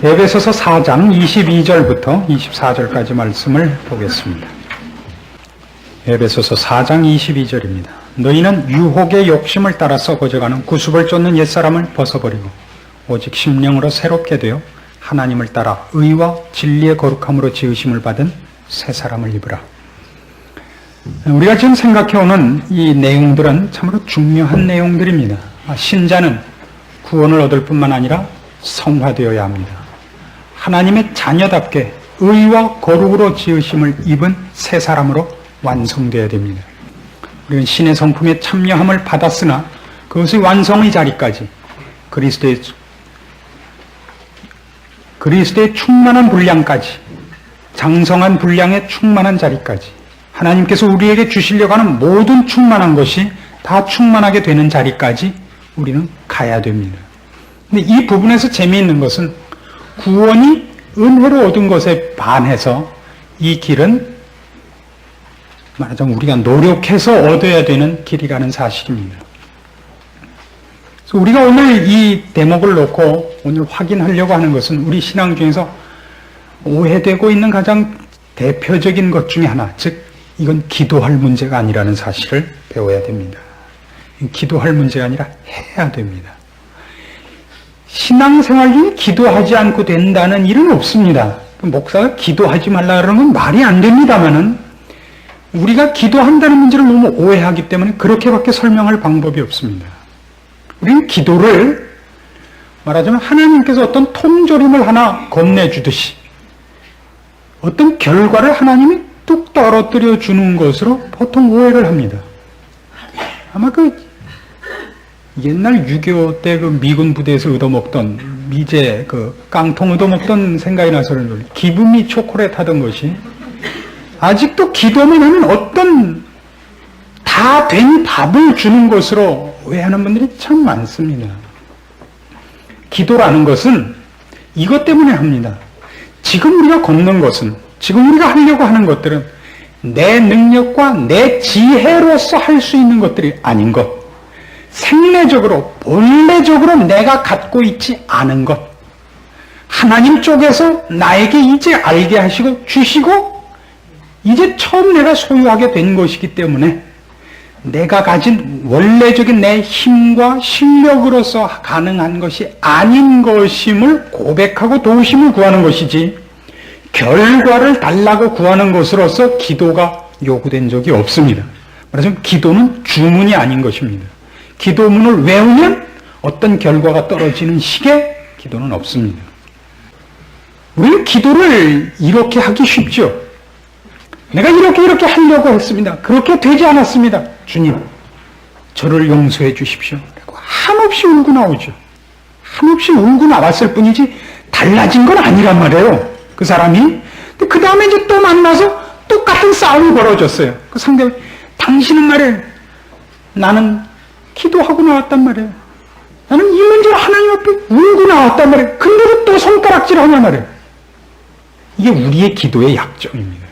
에베소서 4장 22절부터 24절까지 말씀을 보겠습니다. 에베소서 4장 22절입니다. 너희는 유혹의 욕심을 따라 썩어져가는 구습을 쫓는 옛사람을 벗어버리고 오직 심령으로 새롭게 되어 하나님을 따라 의와 진리의 거룩함으로 지으심을 받은 새 사람을 입으라. 우리가 지금 생각해오는 이 내용들은 참으로 중요한 내용들입니다. 신자는 구원을 얻을 뿐만 아니라 성화되어야 합니다. 하나님의 자녀답게 의와 거룩으로 지으심을 입은 새 사람으로 완성되어야 됩니다. 우리는 신의 성품에 참여함을 받았으나 그것의 완성의 자리까지 그리스도의 충만한 분량까지, 장성한 분량의 충만한 자리까지, 하나님께서 우리에게 주시려고 하는 모든 충만한 것이 다 충만하게 되는 자리까지 우리는 가야 됩니다. 근데 이 부분에서 재미있는 것은 구원이 은혜로 얻은 것에 반해서 이 길은 말하자면 우리가 노력해서 얻어야 되는 길이라는 사실입니다. 그래서 우리가 오늘 이 대목을 놓고 오늘 확인하려고 하는 것은 우리 신앙 중에서 오해되고 있는 가장 대표적인 것 중에 하나, 즉 이건 기도할 문제가 아니라는 사실을 배워야 됩니다. 기도할 문제가 아니라 해야 됩니다. 신앙생활 중에 기도하지 않고 된다는 일은 없습니다. 목사가 기도하지 말라 그러는 건 말이 안 됩니다만은 우리가 기도한다는 문제를 너무 오해하기 때문에 그렇게밖에 설명할 방법이 없습니다. 우리는 기도를 말하자면 하나님께서 어떤 통조림을 하나 건네주듯이 어떤 결과를 하나님이 뚝 떨어뜨려 주는 것으로 보통 오해를 합니다. 아마 옛날 6.25 때 미군 부대에서 얻어먹던 미제 깡통 얻어먹던 생각이 나서 그런 기분이 초콜릿 하던 것이 아직도 기도만 하면 어떤 다 된 밥을 주는 것으로 오해하는 분들이 참 많습니다. 기도라는 것은 이것 때문에 합니다. 지금 우리가 걷는 것은, 지금 우리가 하려고 하는 것들은 내 능력과 내 지혜로서 할 수 있는 것들이 아닌 것, 생래적으로 본래적으로 내가 갖고 있지 않은 것, 하나님 쪽에서 나에게 이제 알게 하시고 주시고 이제 처음 내가 소유하게 된 것이기 때문에 내가 가진 원래적인 내 힘과 실력으로서 가능한 것이 아닌 것임을 고백하고 도우심을 구하는 것이지, 결과를 달라고 구하는 것으로서 기도가 요구된 적이 없습니다. 말하자면 기도는 주문이 아닌 것입니다. 기도문을 외우면 어떤 결과가 떨어지는 식의 기도는 없습니다. 우리는 기도를 이렇게 하기 쉽죠. 내가 이렇게 하려고 했습니다. 그렇게 되지 않았습니다. 주님, 저를 용서해 주십시오. 그리고 한없이 울고 나오죠. 한없이 울고 나왔을 뿐이지 달라진 건 아니란 말이에요. 그 사람이. 근데 그 다음에 이제 또 만나서 똑같은 싸움이 벌어졌어요. 그 상대가, 당신은 말이에요, 나는 기도하고 나왔단 말이에요. 나는 이 문제를 하나님 앞에 울고 나왔단 말이에요. 근데도 또 손가락질 하냐 말이에요. 이게 우리의 기도의 약점입니다.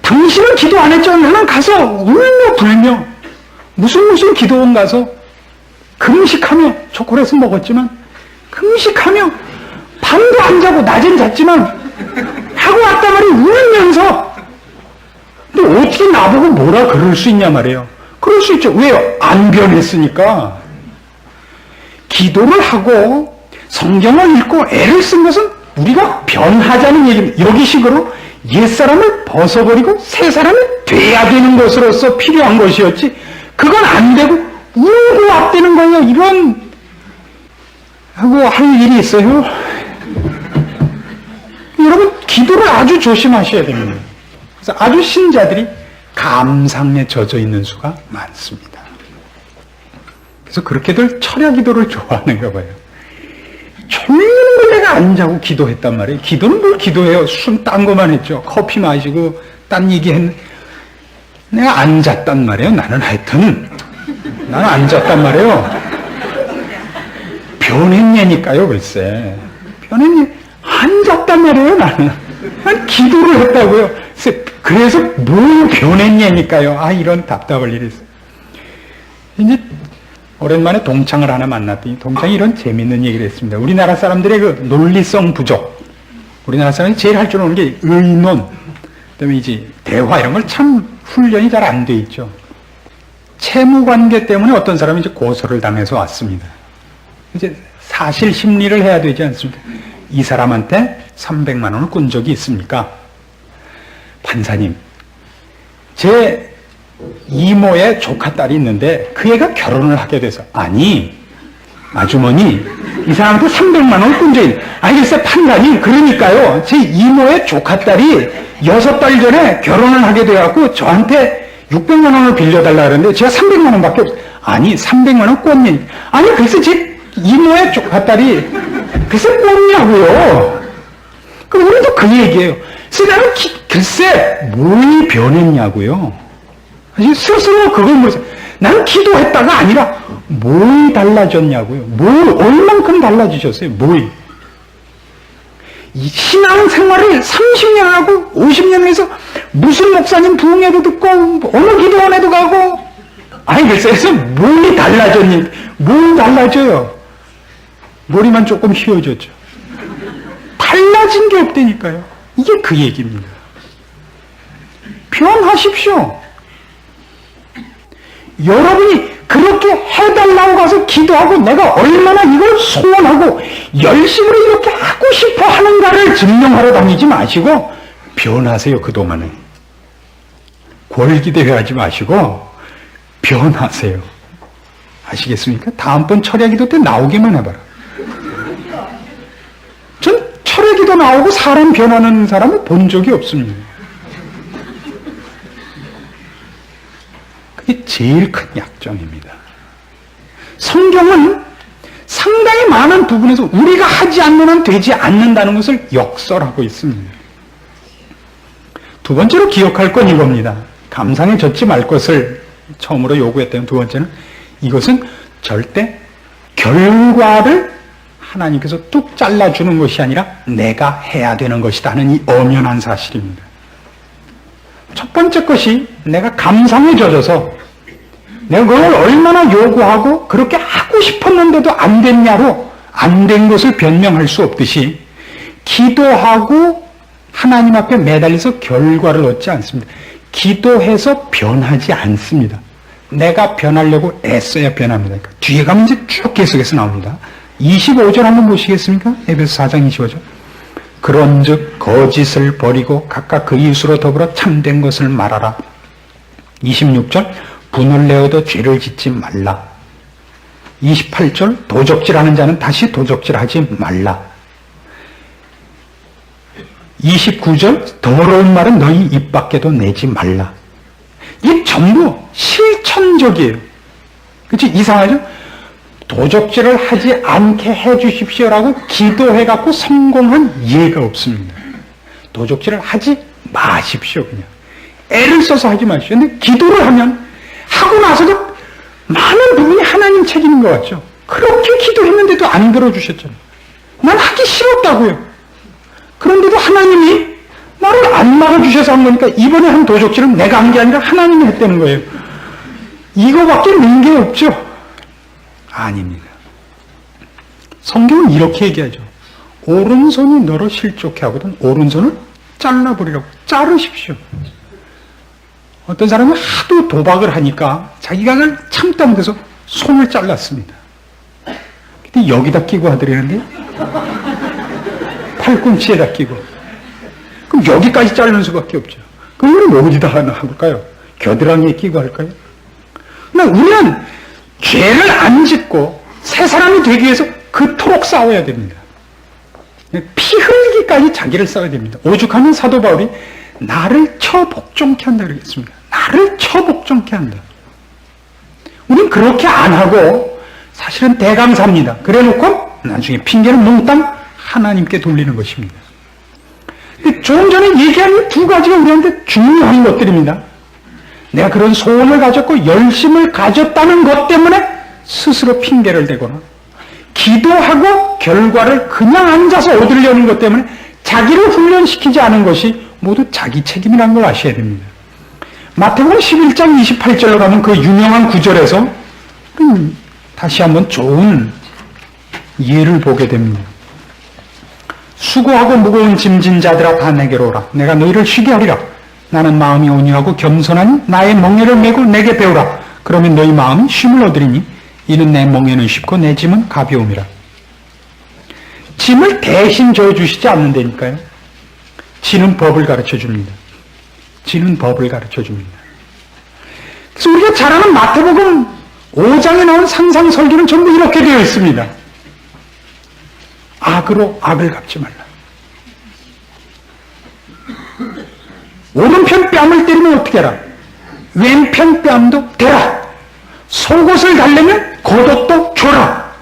당신은 기도 안 했죠? 나는 가서 울며 불며 무슨 기도원 가서 금식하며, 초콜릿은 먹었지만 금식하며 밤도 안 자고 낮은 잤지만 하고 왔단 말이에요. 울면서. 근데 어떻게 나보고 뭐라 그럴 수 있냐 말이에요. 그럴 수 있죠. 왜요? 안 변했으니까. 기도를 하고 성경을 읽고 애를 쓴 것은 우리가 변하자는 얘기입니다. 여기식으로 옛사람을 벗어버리고 새 사람이 돼야 되는 것으로서 필요한 것이었지, 그건 안 되고 울고 왔다는 거예요. 이런 하고 할 일이 있어요. 여러분, 기도를 아주 조심하셔야 됩니다. 그래서 아주 신자들이 감상에 젖어 있는 수가 많습니다. 그래서 그렇게들 철야 기도를 좋아하는가 봐요. 졸리는 걸 내가 안 자고 기도했단 말이에요. 기도는 뭘 기도해요? 숨 딴 거만 했죠. 커피 마시고 딴 얘기 했는데 내가 안 잤단 말이에요. 나는 하여튼 나는 안 잤단 말이에요. 변했냐니까요. 글쎄, 변했냐? 안 잤단 말이에요. 나는 기도를 했다고요. 그래서 뭘 변했냐니까요. 이런 답답할 일이 있어요. 이제 오랜만에 동창을 하나 만났더니 동창이 이런 재밌는 얘기를 했습니다. 우리나라 사람들의 그 논리성 부족. 우리나라 사람이 제일 할 줄 아는 게 의논, 그다음에 이제 대화 이런 걸 참 훈련이 잘 안 돼 있죠. 채무 관계 때문에 어떤 사람이 이제 고소를 당해서 왔습니다. 이제 사실 심리를 해야 되지 않습니까? 이 사람한테 300만 원을 꾼 적이 있습니까? 판사님, 제 이모의 조카 딸이 있는데 그 애가 결혼을 하게 돼서. 아니, 아주머니, 이 사람한테 300만 원을 꾼 적이 있는데. 알겠어요, 판사님. 그러니까요, 제 이모의 조카 딸이 6달 전에 결혼을 하게 돼갖고 저한테 600만 원을 빌려달라 그러는데 제가 300만 원밖에 없어요. 아니, 300만 원 꿨니? 아니, 글쎄 제 이모의 조카 딸이 글쎄 꿨냐고요. 그럼 우리도 그 얘기예요. 그래서 나는 글쎄 뭘 변했냐고요. 스스로 그걸 물었어요. 나는 기도했다가 아니라 뭘 달라졌냐고요. 뭘 얼만큼 달라지셨어요. 뭘. 이 신앙 생활을 30년 하고 50년 해서 무슨 목사님 부흥회도 듣고 어느 기도원에도 가고. 아니 그래서 뭘 달라졌니? 뭘 달라져요? 머리만 조금 휘어졌죠. 달라진 게 없다니까요. 이게 그 얘기입니다. 변하십시오. 여러분이 그렇게 해달라고 가서 기도하고 내가 얼마나 이걸 소원하고 열심으로 이렇게 하고 싶어 하는가를 증명하러 다니지 마시고 변하세요. 그동안에 권기대회 하지 마시고 변하세요. 아시겠습니까? 다음번 철야기도 때 나오기만 해봐라. 전 철야기도 나오고 사람 변하는 사람을 본 적이 없습니다. 그게 제일 큰 약점입니다. 성경은 상당히 많은 부분에서 우리가 하지 않는 한 되지 않는다는 것을 역설하고 있습니다. 두 번째로 기억할 건 이겁니다. 감상에 젖지 말 것을 처음으로 요구했던 두 번째는 이것은 절대 결과를 하나님께서 뚝 잘라주는 것이 아니라 내가 해야 되는 것이다 하는 이 엄연한 사실입니다. 첫 번째 것이 내가 감상에 젖어서 내가 그걸 얼마나 요구하고 그렇게 하고 싶었는데도 안 됐냐로 안 된 것을 변명할 수 없듯이 기도하고 하나님 앞에 매달려서 결과를 얻지 않습니다. 기도해서 변하지 않습니다. 내가 변하려고 애써야 변합니다. 그러니까 뒤에 가면 이제 쭉 계속해서 나옵니다. 25절 한번 보시겠습니까? 에베소 4장 25절. 그런즉 거짓을 버리고 각각 그 이웃으로 더불어 참된 것을 말하라. 26절 분을 내어도 죄를 짓지 말라. 28절 도적질하는 자는 다시 도적질하지 말라. 29절 더러운 말은 너희 입 밖에도 내지 말라. 이 전부 실천적이에요. 그치? 이상하죠? 도적질을 하지 않게 해주십시오라고 기도해갖고 성공한 예가 없습니다. 도적질을 하지 마십시오. 그냥 애를 써서 하지 마십시오. 근데 기도를 하면 하고 나서도 많은 부분이 하나님 책임인 것 같죠. 그렇게 기도했는데도 안 들어주셨잖아요. 난 하기 싫었다고요. 그런데도 하나님이 나를 안 막아주셔서 한 거니까 이번에 한 도적질은 내가 한 게 아니라 하나님이 했다는 거예요. 이거밖에 는 게 없죠. 아닙니다. 성경은 이렇게 얘기하죠. 오른손이 너를 실족해 하거든 오른손을 잘라버리라고. 자르십시오. 어떤 사람은 하도 도박을 하니까 자기가 참다 못해서 손을 잘랐습니다. 근데 여기다 끼고 하더라는데 팔꿈치에다 끼고. 그럼 여기까지 자르는 수밖에 없죠. 그럼 우리는 어디다 하나 할까요? 겨드랑이에 끼고 할까요? 그러나 우리는 죄를 안 짓고 새 사람이 되기 위해서 그토록 싸워야 됩니다. 피 흘리기까지 자기를 싸워야 됩니다. 오죽하면 사도 바울이 나를 처복종케 한다 그러겠습니다. 나를 처복종케 한다. 우리는 그렇게 안 하고 사실은 대감사입니다. 그래 놓고 나중에 핑계는 몽땅 하나님께 돌리는 것입니다. 근데 조금 전에 얘기한 이 두 가지가 우리한테 중요한 것들입니다. 내가 그런 소원을 가졌고 열심을 가졌다는 것 때문에 스스로 핑계를 대거나 기도하고 결과를 그냥 앉아서 얻으려는 것 때문에 자기를 훈련시키지 않은 것이 모두 자기 책임이라는 걸 아셔야 됩니다. 마태복음 11장 28절로 가면 그 유명한 구절에서 다시 한번 좋은 예를 보게 됩니다. 수고하고 무거운 짐진 자들아 다 내게로 오라. 내가 너희를 쉬게 하리라. 나는 마음이 온유하고 겸손하니 나의 멍에를 메고 내게 배우라. 그러면 너희 마음이 쉼을 얻으리니 이는 내 멍에는 쉽고 내 짐은 가벼움이라. 짐을 대신 져주시지 않는다니까요. 지는 법을 가르쳐 줍니다. 지는 법을 가르쳐 줍니다. 그래서 우리가 잘 아는 마태복음 5장에 나온 상상 설교는 전부 이렇게 되어 있습니다. 악으로 악을 갚지 말라. 오른편 뺨을 때리면 어떻게 해라? 왼편 뺨도 대라. 속옷을 달래면 겉옷도 줘라.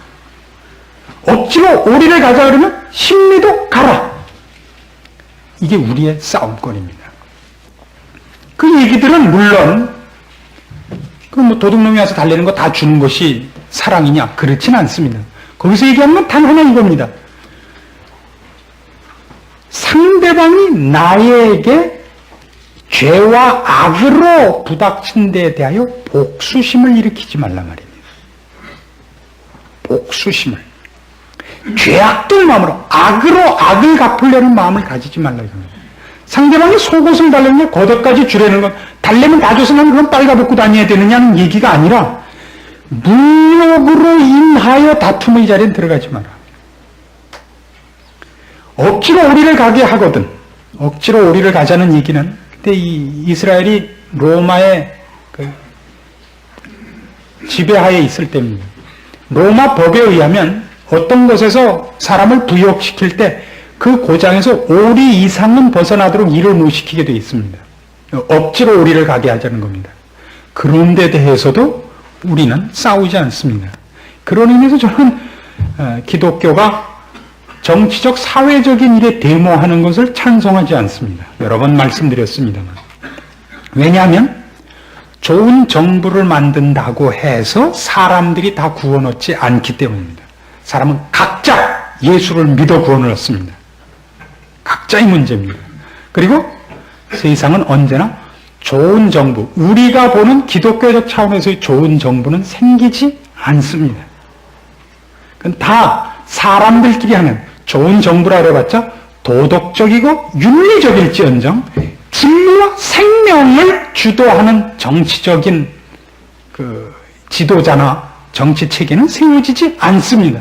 억지로 오리를 가자 그러면 심리도 가라. 이게 우리의 싸움거리입니다. 그 얘기들은 물론 도둑놈이 와서 달래는 거 다 주는 것이 사랑이냐? 그렇진 않습니다. 거기서 얘기하는 건 단 하나 이겁니다. 상대방이 나에게 죄와 악으로 부닥친 데에 대하여 복수심을 일으키지 말란 말입니다. 복수심을. 죄악된 마음으로, 악으로 악을 갚으려는 마음을 가지지 말라 이겁니다. 상대방이 속옷을 달래면 겉옷까지 주려는 건, 달래면 다 줘서 난 그럼 빨가벗고 다녀야 되느냐는 얘기가 아니라 물욕으로 인하여 다툼의 자리에 들어가지 마라. 억지로 오리를 가게 하거든. 억지로 오리를 가자는 얘기는 그때 이 이스라엘이 로마의 지배하에 있을 때입니다. 로마 법에 의하면 어떤 곳에서 사람을 부역시킬 때 그 고장에서 오리 이상은 벗어나도록 일을 못 시키게 되어 있습니다. 억지로 오리를 가게 하자는 겁니다. 그런 데 대해서도 우리는 싸우지 않습니다. 그런 의미에서 저는 기독교가 정치적 사회적인 일에 데모하는 것을 찬성하지 않습니다. 여러 번 말씀드렸습니다만. 왜냐하면 좋은 정부를 만든다고 해서 사람들이 다 구원 얻지 않기 때문입니다. 사람은 각자 예수를 믿어 구원을 얻습니다. 각자의 문제입니다. 그리고 세상은 언제나 좋은 정부, 우리가 보는 기독교적 차원에서의 좋은 정부는 생기지 않습니다. 그건 다 사람들끼리 하는 좋은 정부라 그래봤자 도덕적이고 윤리적일지언정 진리와 생명을 주도하는 정치적인 지도자나 정치 체계는 세워지지 않습니다.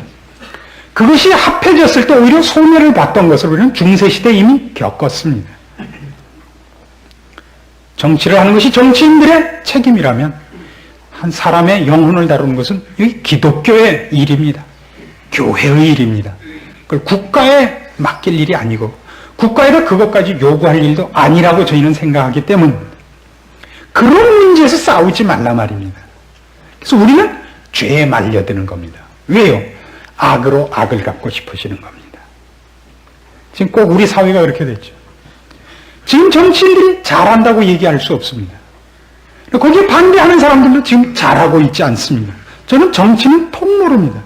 그것이 합해졌을 때 오히려 손해를 봤던 것을 우리는 중세시대에 이미 겪었습니다. 정치를 하는 것이 정치인들의 책임이라면 한 사람의 영혼을 다루는 것은 이 기독교의 일입니다. 교회의 일입니다. 그걸 국가에 맡길 일이 아니고 국가에다 그것까지 요구할 일도 아니라고 저희는 생각하기 때문입니다. 그런 문제에서 싸우지 말라 말입니다. 그래서 우리는 죄에 말려드는 겁니다. 왜요? 악으로 악을 갚고 싶으시는 겁니다. 지금 꼭 우리 사회가 그렇게 됐죠. 지금 정치인들이 잘한다고 얘기할 수 없습니다. 거기에 반대하는 사람들도 지금 잘하고 있지 않습니다. 저는 정치는 통로입니다.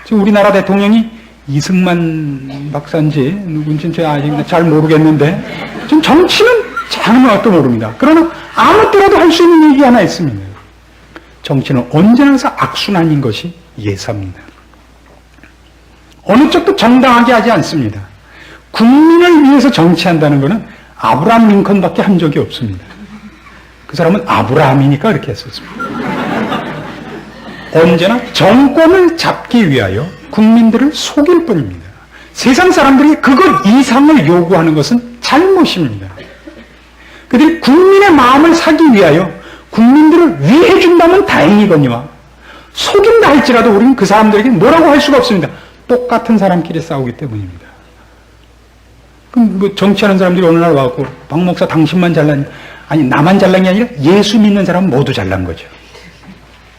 지금 우리나라 대통령이 이승만 박사인지 누군지 제가 아직 잘 모르겠는데 지금 정치는 잘하는 것도 모릅니다. 그러나 아무 때라도 할 수 있는 얘기 하나 있습니다. 정치는 언제나 항상 악순환인 것이 예사입니다. 어느 쪽도 정당하게 하지 않습니다. 국민을 위해서 정치한다는 것은 아브라함 링컨밖에 한 적이 없습니다. 그 사람은 아브라함이니까 그렇게 했었습니다. 언제나 정권을 잡기 위하여 국민들을 속일 뿐입니다. 세상 사람들이 그것 이상을 요구하는 것은 잘못입니다. 그들이 국민의 마음을 사기 위하여 국민들을 위해 준다면 다행이거니와 속인다 할지라도 우리는 그 사람들에게 뭐라고 할 수가 없습니다. 똑같은 사람끼리 싸우기 때문입니다. 그럼 뭐 정치하는 사람들이 어느 날 와갖고 박 목사 당신만 잘난, 아니 나만 잘난 게 아니라 예수 믿는 사람은 모두 잘난 거죠.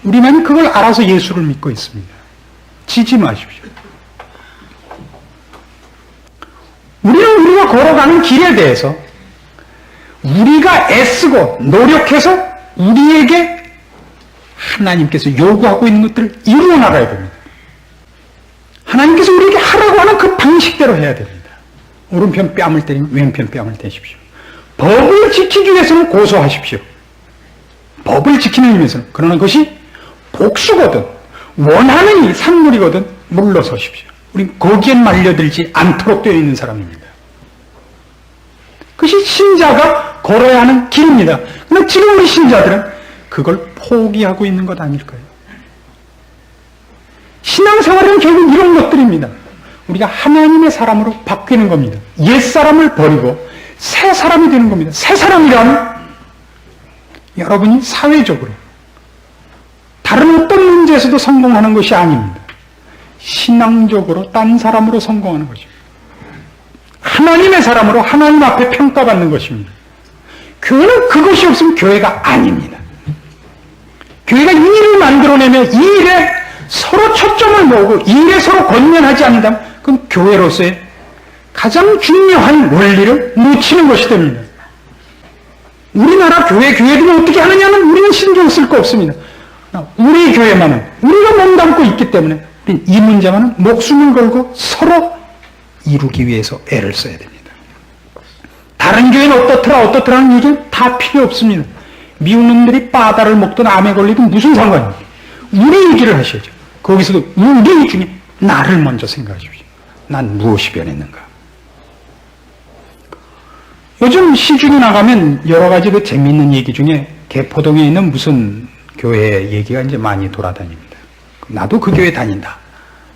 우리만 그걸 알아서 예수를 믿고 있습니다. 지지 마십시오. 우리는 우리가 걸어가는 길에 대해서 우리가 애쓰고 노력해서 우리에게 하나님께서 요구하고 있는 것들을 이루어 나가야 됩니다. 하나님께서 우리에게 하라고 하는 그 방식대로 해야 됩니다. 오른편 뺨을 때리면 왼편 뺨을 대십시오. 법을 지키기 위해서는 고소하십시오. 법을 지키는 의미에서는. 그러나 그것이 복수거든. 원하는 이 산물이거든 물러서십시오. 우린 거기엔 말려들지 않도록 되어 있는 사람입니다. 그것이 신자가 걸어야 하는 길입니다. 그런데 지금 우리 신자들은 그걸 포기하고 있는 것 아닐까요? 신앙생활은 결국 이런 것들입니다. 우리가 하나님의 사람으로 바뀌는 겁니다. 옛사람을 버리고 새 사람이 되는 겁니다. 새 사람이란 여러분이 사회적으로 다른 어떤 문제에서도 성공하는 것이 아닙니다. 신앙적으로 딴 사람으로 성공하는 것입니다. 하나님의 사람으로 하나님 앞에 평가받는 것입니다. 교회는 그것이 없으면 교회가 아닙니다. 교회가 이 일을 만들어내며 이 일에 서로 초점을 모으고 이 일에 서로 권면하지 않는다면 그럼 교회로서의 가장 중요한 원리를 놓치는 것이 됩니다. 우리나라 교회들이 어떻게 하느냐는 우리는 신경 쓸 거 없습니다. 우리 교회만은 우리가 몸담고 있기 때문에 이 문제만은 목숨을 걸고 서로 이루기 위해서 애를 써야 됩니다. 다른 교회는 어떻더라 하는 얘기는 다 필요 없습니다. 미국 놈들이 바다를 먹든 암에 걸리든 무슨 상관입니까? 우리 얘기를 하셔야죠. 거기서도 우리 중에 나를 먼저 생각하십시오. 난 무엇이 변했는가? 요즘 시중에 나가면 여러 가지 그 재미있는 얘기 중에 개포동에 있는 무슨 교회 얘기가 이제 많이 돌아다닙니다. 나도 그 교회 다닌다.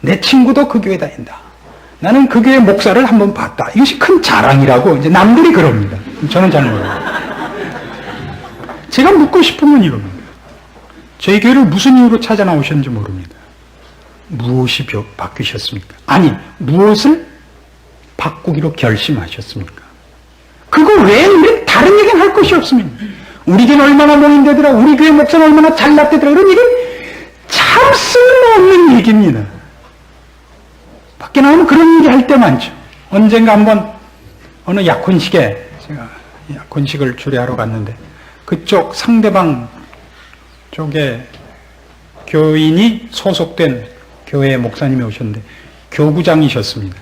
내 친구도 그 교회 다닌다. 나는 그 교회 목사를 한번 봤다. 이것이 큰 자랑이라고 이제 남들이 그럽니다. 저는 잘 몰라요. 제가 묻고 싶은 건 이겁니다. 저희 교회를 무슨 이유로 찾아 나오셨는지 모릅니다. 무엇이 바뀌셨습니까? 아니, 무엇을 바꾸기로 결심하셨습니까? 그거 외에 우리 다른 얘기는 할 것이 없습니다. 우리 교회는 얼마나 모인대더라, 우리 교회 목사는 얼마나 잘났대더라, 이런 얘기는 참 쓸모없는 얘기입니다. 밖에 나오면 그런 얘기 할 때 많죠. 언젠가 한번 어느 약혼식에 제가 약혼식을 주례하러 갔는데 그쪽 상대방 쪽에 교인이 소속된 교회 목사님이 오셨는데 교구장이셨습니다.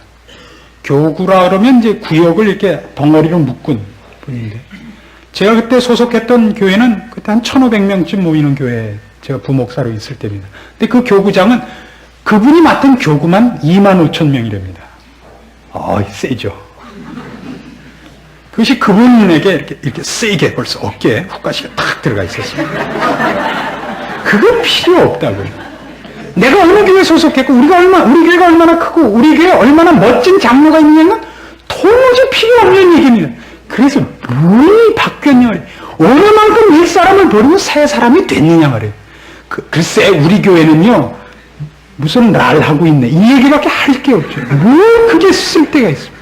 교구라 그러면 이제 구역을 이렇게 덩어리로 묶은 분인데 제가 그때 소속했던 교회는 그때 한 1,500명쯤 모이는 교회 제가 부목사로 있을 때입니다. 근데 그 교구장은 그분이 맡은 교구만 25,000명이랍니다. 세죠. 그것이 그분에게 이렇게 세게 벌써 어깨에 훅가시가 탁 들어가 있었습니다. 그거 필요 없다고요. 내가 어느 교회에 소속했고, 우리 교회가 얼마나 크고, 우리 교회에 얼마나 멋진 장로가 있느냐는 도무지 필요 없는 얘기입니다. 그래서 뭘 바뀌었냐 말이에요. 어느 만큼 일 사람을 버리고 새 사람이 됐느냐 말이에요. 글쎄, 우리 교회는요, 무슨 날 하고 있네. 이 얘기밖에 할 게 없죠. 뭘 그게 쓸데가 있습니까?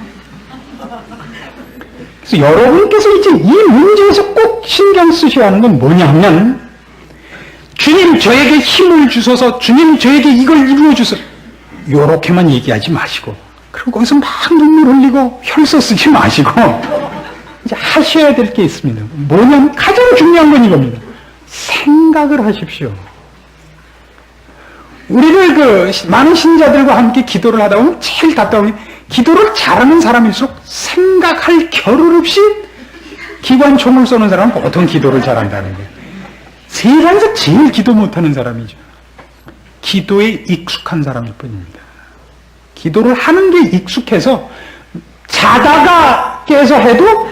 그래서 여러분께서 이제 이 문제에서 꼭 신경 쓰셔야 하는 건 뭐냐 하면, 주님 저에게 힘을 주소서, 주님 저에게 이걸 이루어 주소서, 요렇게만 얘기하지 마시고, 그리고 거기서 막 눈물 흘리고 혈서 쓰지 마시고 이제 하셔야 될 게 있습니다. 뭐냐면 가장 중요한 건 이겁니다. 생각을 하십시오. 우리를 많은 신자들과 함께 기도를 하다 보면 제일 답답한 게, 기도를 잘하는 사람일수록 생각할 겨를 없이 기관총을 쏘는 사람은 보통 기도를 잘한다는 거예요. 세상에서 제일 기도 못하는 사람이죠. 기도에 익숙한 사람일 뿐입니다. 기도를 하는 게 익숙해서 자다가 깨서 해도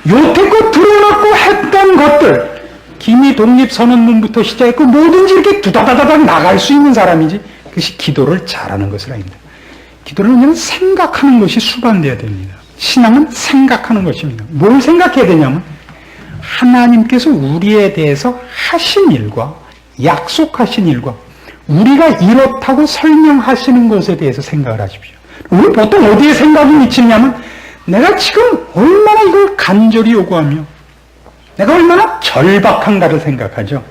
여태껏 들어놓고 했던 것들, 기미 독립선언문부터 시작했고 뭐든지 이렇게 두다다다닥 나갈 수 있는 사람이지, 그것이 기도를 잘하는 것은 아닙니다. 기도를 그냥 생각하는 것이 수반돼야 됩니다. 신앙은 생각하는 것입니다. 뭘 생각해야 되냐면 하나님께서 우리에 대해서 하신 일과 약속하신 일과 우리가 이렇다고 설명하시는 것에 대해서 생각을 하십시오. 우리 보통 어디에 생각이 미치냐면 내가 지금 얼마나 이걸 간절히 요구하며 내가 얼마나 절박한가를 생각하죠.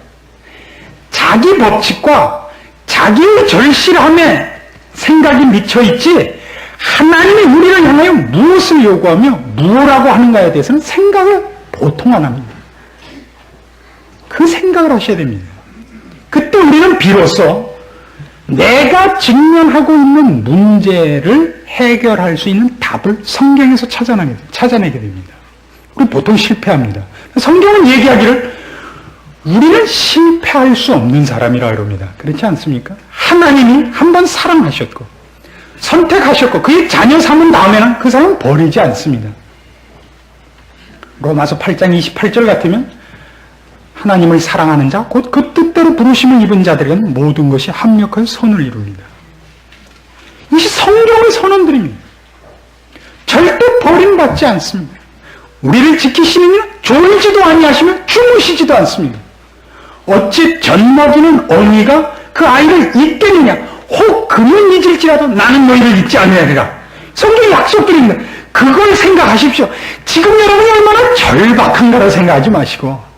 자기 법칙과 자기의 절실함에 생각이 미쳐있지, 하나님이 우리를 향하여 무엇을 요구하며 무엇라고 하는가에 대해서는 생각을 보통 안 합니다. 그 생각을 하셔야 됩니다. 그때 우리는 비로소 내가 직면하고 있는 문제를 해결할 수 있는 답을 성경에서 찾아내게 됩니다. 우리 보통 실패합니다. 성경은 얘기하기를 우리는 실패할 수 없는 사람이라 그럽니다. 그렇지 않습니까? 하나님이 한번 사랑하셨고 선택하셨고 그의 자녀 삼은 다음에는 그 사람은 버리지 않습니다. 로마서 8장 28절 같으면 하나님을 사랑하는 자 곧 그 뜻대로 부르심을 입은 자들에게는 모든 것이 합력하여 선을 이룹니다. 이것이 성경의 선언들입니다. 절대 버림받지 않습니다. 우리를 지키시는 이는 졸지도 아니하시며 주무시지도 않습니다. 어찌 젖먹이는 어미가 그 아이를 잊겠느냐? 혹 그는 잊을지라도 나는 너희를 잊지 아니하리라. 성경의 약속들입니다. 그걸 생각하십시오. 지금 여러분이 얼마나 절박한가로 생각하지 마시고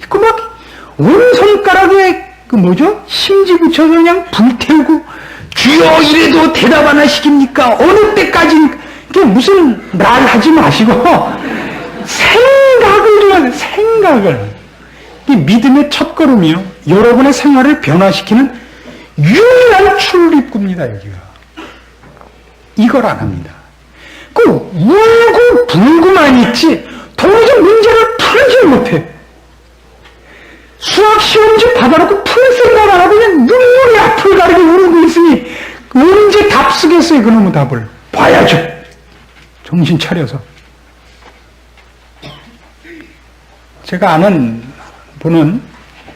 그 막 오른손가락에 그 뭐죠? 심지 붙여서 그냥 불태우고 주여 이래도 대답 안 하시깁니까? 어느 때까지입니까? 이게 무슨 말 하지 마시고 생각을 좀 하세요. 생각을. 이 믿음의 첫걸음이요. 여러분의 생활을 변화시키는 유일한 출입구입니다. 여기가. 이걸 안 합니다. 그 울고 불고만 있지 도무지 문제를 풀지 못해. 수학 시험지 받아놓고 풀 생각 안 하고 그냥 눈물이 앞을 가리고 울고 있으니 언제 답 쓰겠어요? 그놈의 답을. 봐야죠. 정신 차려서. 제가 아는 분은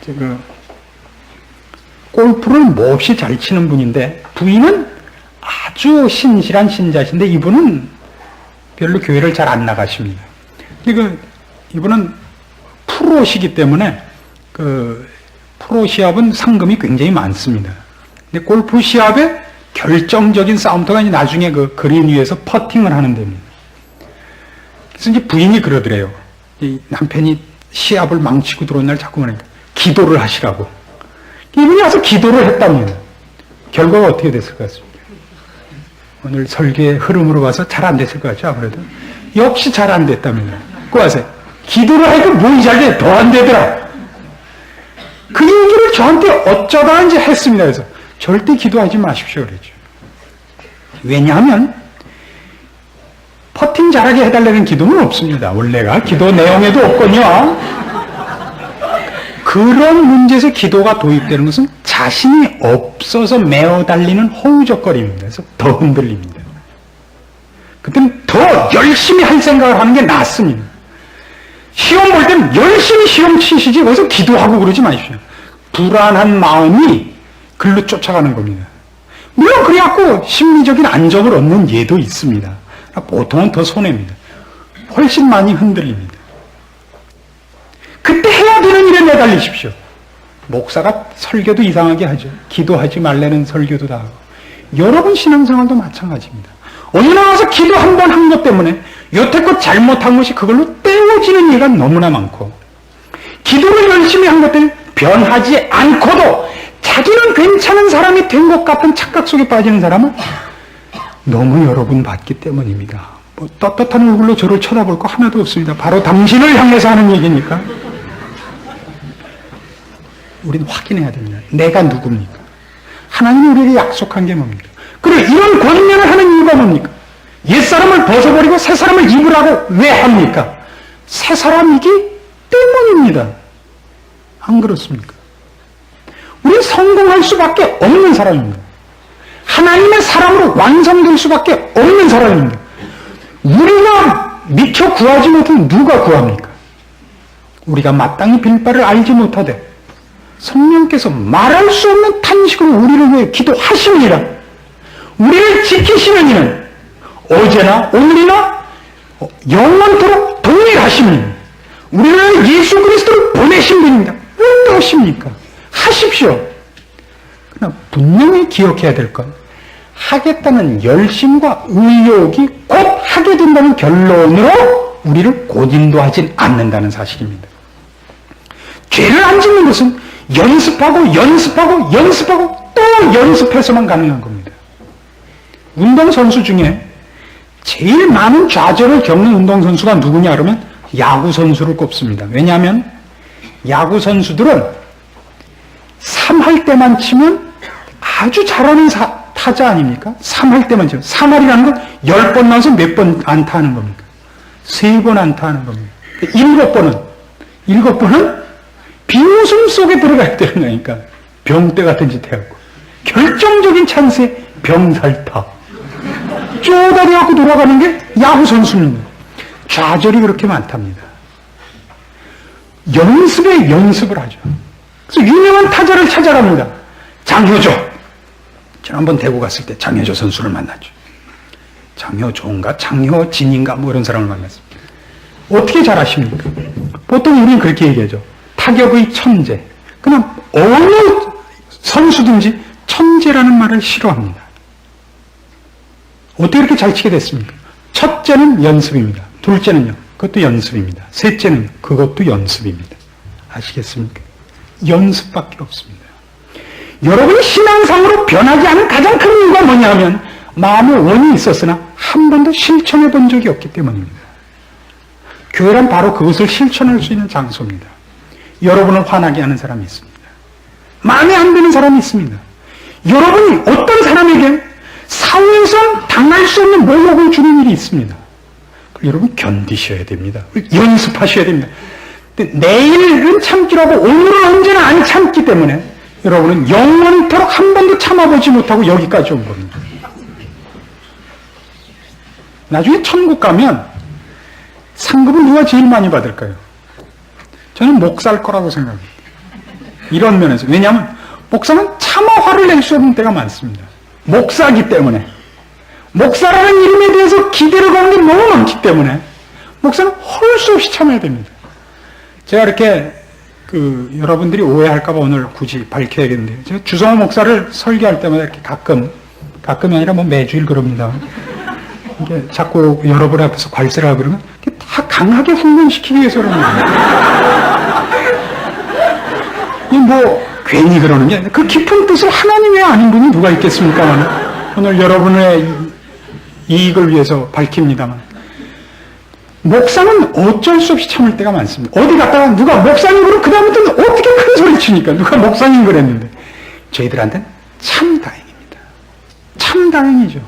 그 골프를 몹시 잘 치는 분인데 부인은 아주 신실한 신자신데 이분은 별로 교회를 잘 안 나가십니다. 이분은 프로시기 때문에 그 프로 시합은 상금이 굉장히 많습니다. 근데 골프 시합의 결정적인 싸움터가 나중에 그 그린 위에서 퍼팅을 하는 데입니다. 그래서 이제 부인이 그러더래요. 이 남편이 시합을 망치고 들어온 날 자꾸 말하니까 기도를 하시라고. 이분이 와서 기도를 했답니다. 결과가 어떻게 됐을 것 같습니다. 오늘 설계의 흐름으로 봐서 잘 안 됐을 것 같죠, 아무래도. 역시 잘 안 됐답니다. 그 와서 기도를 하니까 뭐 이자리에 더 안 되더라. 그 얘기를 저한테 어쩌다 이제 했습니다. 그래서 절대 기도하지 마십시오. 그랬죠. 왜냐하면 퍼팅 잘하게 해달라는 기도는 없습니다. 원래가 기도 내용에도 없거든요. 그런 문제에서 기도가 도입되는 것은 자신이 없어서 메어 달리는 허우적거림입니다. 그래서 더 흔들립니다. 그때는 더 열심히 할 생각을 하는 게 낫습니다. 시험 볼 때는 열심히 시험 치시지 거기서 기도하고 그러지 마십시오. 불안한 마음이 글로 쫓아가는 겁니다. 물론 그래갖고 심리적인 안정을 얻는 예도 있습니다. 보통은 더 손해입니다. 훨씬 많이 흔들립니다. 그때 해야 되는 일에 매달리십시오. 목사가 설교도 이상하게 하죠. 기도하지 말라는 설교도 다 하고. 여러분 신앙생활도 마찬가지입니다. 어느 나와서 기도 한 번 한 것 때문에 여태껏 잘못한 것이 그걸로 떼어지는 일가 너무나 많고 기도를 열심히 한 것들 변하지 않고도 자기는 괜찮은 사람이 된 것 같은 착각 속에 빠지는 사람은 너무 여러분 봤기 때문입니다. 뭐 떳떳한 얼굴로 저를 쳐다볼 거 하나도 없습니다. 바로 당신을 향해서 하는 얘기니까. 우리는 확인해야 됩니다. 내가 누굽니까? 하나님이 우리에게 약속한 게 뭡니까? 그리고 이런 권면을 하는 이유가 뭡니까? 옛사람을 벗어버리고 새사람을 입으라고 왜 합니까? 새사람이기 때문입니다. 안 그렇습니까? 우리는 성공할 수밖에 없는 사람입니다. 하나님의 사람으로 완성될 수밖에 없는 사람입니다. 우리가 미처 구하지 못하면 누가 구합니까? 우리가 마땅히 빌 바를 알지 못하되 성령께서 말할 수 없는 탄식으로 우리를 위해 기도하십니다. 우리를 지키시는 이는 어제나 오늘이나 영원토록 동일하십니다. 우리를 의해 예수 그리스도를 보내신 분입니다. 어떠십니까? 하십시오. 그러나 분명히 기억해야 될 건 하겠다는 열심과 의욕이 곧 하게 된다는 결론으로 우리를 곧 인도하진 않는다는 사실입니다. 죄를 안 짓는 것은 연습하고 연습하고 연습하고 또 연습해서만 가능한 겁니다. 운동선수 중에 제일 많은 좌절을 겪는 운동선수가 누구냐 그러면 야구선수를 꼽습니다. 왜냐하면 야구선수들은 3할 때만 치면 아주 잘하는 타자 아닙니까? 3할 때만 치면 3할이라는 건 10번 나와서 몇 번 안타하는 겁니까? 3번 안타하는 겁니다. 7번은 비웃음 속에 들어가야 되는 거니까 병대 같은 짓 해갖고 결정적인 찬스에 병살타 쪼다리갖고 돌아가는 게 야구 선수입니다. 좌절이 그렇게 많답니다. 연습에 연습을 하죠. 그래서 유명한 타자를 찾아갑니다. 장효조. 지난번 대구 갔을 때 장효조 선수를 만났죠. 장효조인가 장효진인가 뭐 이런 사람을 만났습니다. 어떻게 잘하십니까? 보통 우리는 그렇게 얘기하죠. 타격의 천재. 그냥 어느 선수든지 천재라는 말을 싫어합니다. 어떻게 이렇게 잘 치게 됐습니까? 첫째는 연습입니다. 둘째는요, 그것도 연습입니다. 셋째는 그것도 연습입니다. 아시겠습니까? 연습밖에 없습니다. 여러분이 신앙상으로 변하지 않은 가장 큰 이유가 뭐냐 하면 마음의 원이 있었으나 한 번도 실천해 본 적이 없기 때문입니다. 교회란 바로 그것을 실천할 수 있는 장소입니다. 여러분을 화나게 하는 사람이 있습니다. 마음에 안 드는 사람이 있습니다. 여러분이 어떤 사람에게 사회에서 당할 수 없는 모욕을 주는 일이 있습니다. 여러분 견디셔야 됩니다. 연습하셔야 됩니다. 근데 내일은 참기라고 오늘은 언제나 안 참기 때문에 여러분은 영원토록 한 번도 참아보지 못하고 여기까지 온 겁니다. 나중에 천국 가면 상급은 누가 제일 많이 받을까요? 저는 목사일 거라고 생각합니다. 이런 면에서. 왜냐하면 목사는 차마 화를 낼 수 없는 때가 많습니다. 목사기 때문에. 목사라는 이름에 대해서 기대를 거는 게 너무 많기 때문에 목사는 헐 수 없이 참아야 됩니다. 제가 이렇게 여러분들이 오해할까봐 오늘 굳이 밝혀야겠는데요. 제가 주성호 목사를 설교할 때마다 이렇게 가끔이 아니라 뭐 매주일 그럽니다. 이게 자꾸 여러분 앞에서 괄세를 하고 그러면 다 강하게 훈련시키기 위해서 그럽니다. 뭐 괜히 그러는 게 아니라 그 깊은 뜻을 하나님이 아닌 분이 누가 있겠습니까? 오늘 여러분의 이익을 위해서 밝힙니다만 목사는 어쩔 수 없이 참을 때가 많습니다. 어디 갔다가 누가 목사님 그러면 그 다음부터는 어떻게 큰 소리 치니까 누가 목사님 그랬는데 저희들한테는 참 다행입니다. 참 다행이죠.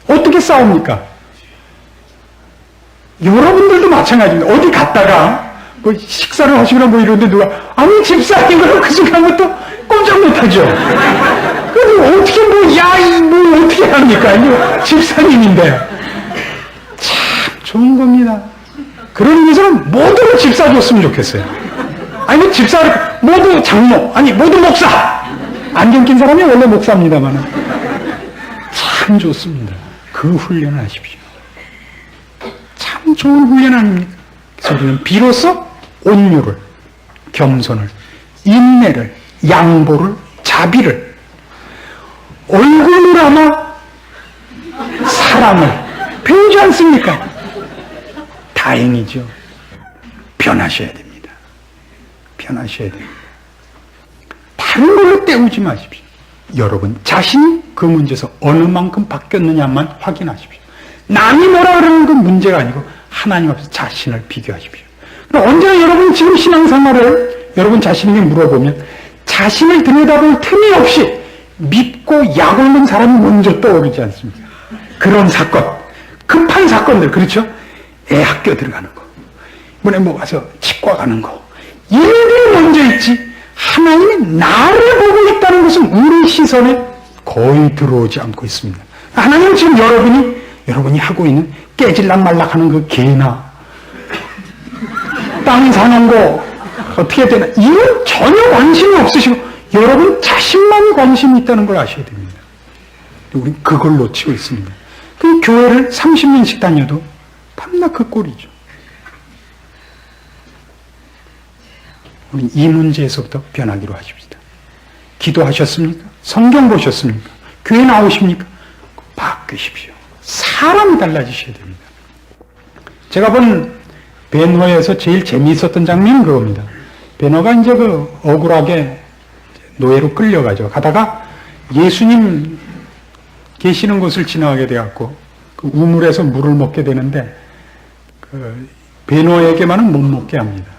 어떻게 싸웁니까? 여러분들도 마찬가지입니다. 어디 갔다가 뭐 식사를 하시거나 뭐 이러는데 누가 아니 집사님 그러면 그 순간부터 꼼짝 못하죠. 그래도 어떻게 뭐 어떻게 합니까? 이거 집사님인데 참 좋은 겁니다. 그러기 위해서는 모두를 집사 줬으면 좋겠어요. 아니 집사를 모두 장로 아니 모두 목사. 안경 낀 사람이 원래 목사입니다만 참 좋습니다. 그 훈련을 하십시오. 참 좋은 훈련 아닙니까? 그래서 우리는 비로소 온유를, 겸손을, 인내를, 양보를, 자비를, 얼굴을 아마 사랑을 배우지 않습니까? 다행이죠. 변하셔야 됩니다. 변하셔야 됩니다. 다른 걸로 때우지 마십시오. 여러분 자신이 그 문제에서 어느 만큼 바뀌었느냐만 확인하십시오. 남이 뭐라 그러는 건 문제가 아니고 하나님 앞에서 자신을 비교하십시오. 언제나 여러분 지금 신앙생활을 여러분 자신에게 물어보면 자신을 들여다볼 틈이 없이 믿고 약 올는 사람이 먼저 떠오르지 않습니까? 그런 사건, 급한 사건들, 그렇죠? 애 학교 들어가는 거, 이번에 뭐 가서 치과 가는 거, 일들이 먼저 있지 하나님이 나를 보고 있다는 것은 우리 시선에 거의 들어오지 않고 있습니다. 하나님은 지금 여러분이 하고 있는 깨질락말락하는 그 개나 땅 사는 거 어떻게 되나 이런 전혀 관심이 없으시고 여러분 자신만 관심이 있다는 걸 아셔야 됩니다. 우린 그걸 놓치고 있습니다. 그 교회를 30년씩 다녀도 밤낮 그 꼴이죠. 우린 이 문제에서부터 변하기로 하십시다. 기도하셨습니까? 성경 보셨습니까? 교회 나오십니까? 바뀌십시오. 사람이 달라지셔야 됩니다. 제가 본 베너에서 제일 재미있었던 장면은 그겁니다. 베너가 이제 억울하게 노예로 끌려가죠. 가다가 예수님 계시는 곳을 지나가게 돼갖고 그 우물에서 물을 먹게 되는데 그 베너에게만은 못 먹게 합니다.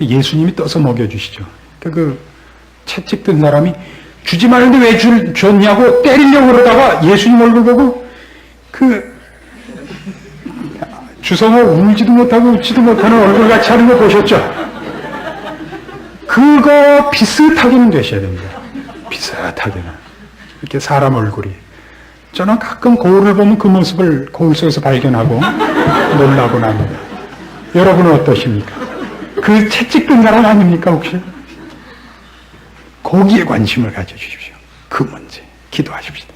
예수님이 떠서 먹여주시죠. 그 채찍 든 사람이 주지 말는데 왜 줬냐고 때리려고 그러다가 예수님 얼굴 보고 주성호 울지도 못하고 웃지도 못하는 얼굴 같이 하는 거 보셨죠? 그 그거 비슷하게는 되셔야 됩니다. 비슷하게는. 이렇게 사람 얼굴이. 저는 가끔 거울을 보면 그 모습을 거울 속에서 발견하고 놀라곤 합니다. 여러분은 어떠십니까? 그 채찍든 사람 아닙니까 혹시? 거기에 관심을 가져주십시오. 그 문제 기도하십시다.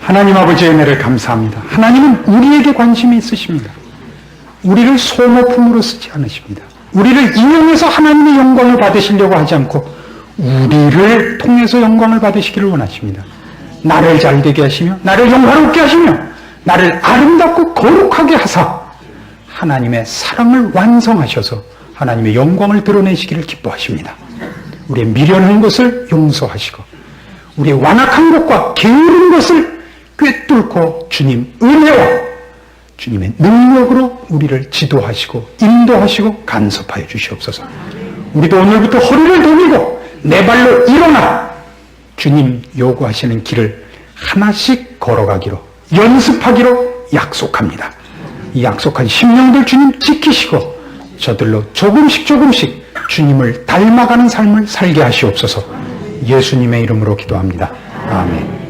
하나님 아버지의 은혜를 감사합니다. 하나님은 우리에게 관심이 있으십니다. 우리를 소모품으로 쓰지 않으십니다. 우리를 이용해서 하나님의 영광을 받으시려고 하지 않고 우리를 통해서 영광을 받으시기를 원하십니다. 나를 잘되게 하시며 나를 영화롭게 하시며 나를 아름답고 거룩하게 하사 하나님의 사랑을 완성하셔서 하나님의 영광을 드러내시기를 기뻐하십니다. 우리의 미련한 것을 용서하시고 우리의 완악한 것과 게으른 것을 꿰뚫고 주님 은혜와 주님의 능력으로 우리를 지도하시고 인도하시고 간섭하여 주시옵소서. 우리도 오늘부터 허리를 돌리고 내 발로 일어나 주님 요구하시는 길을 하나씩 걸어가기로 연습하기로 약속합니다. 이 약속한 심령들 주님 지키시고 저들로 조금씩 주님을 닮아가는 삶을 살게 하시옵소서. 예수님의 이름으로 기도합니다. 아멘.